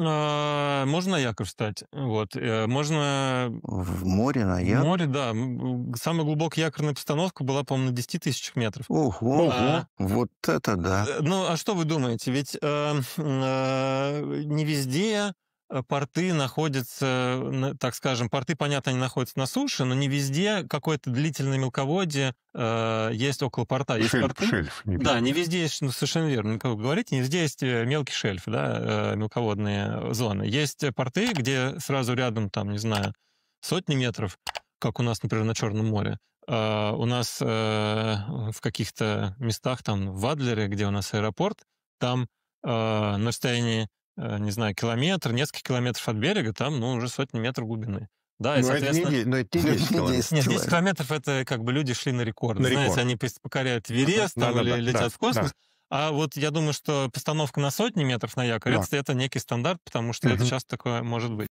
Можно на якорь встать. Вот. Можно В море, на в якорь? море, да. Самая глубокая якорная постановка была, по-моему, на 10 тысячах метров. Ого, Ого! вот это да. Ну, а что вы думаете? Ведь не везде порты находятся, так скажем, порты, понятно, они находятся на суше, но не везде какое-то длительное мелководье есть около порта. Есть порты. Шельф. Да, не везде есть, ну, совершенно верно, как вы говорите, не везде есть мелкий шельф, да, мелководные зоны. Есть порты, где сразу рядом, там, не знаю, сотни метров, как у нас, например, на Черном море. У нас в каких-то местах, там, в Адлере, где у нас аэропорт, там на расстоянии, не знаю, километр, несколько километров от берега, там, ну, уже сотни метров глубины. Да, и, Но это не, соответственно... но это не 10 километров. Нет, 10 километров — это как бы люди шли на рекорд. На Знаете, рекорд. они покоряют Эверест там, Да-да-да, или летят да, в космос. да. А вот я думаю, что постановка на сотни метров на якорь, Да. это некий стандарт, потому что это Мгм. часто такое может быть.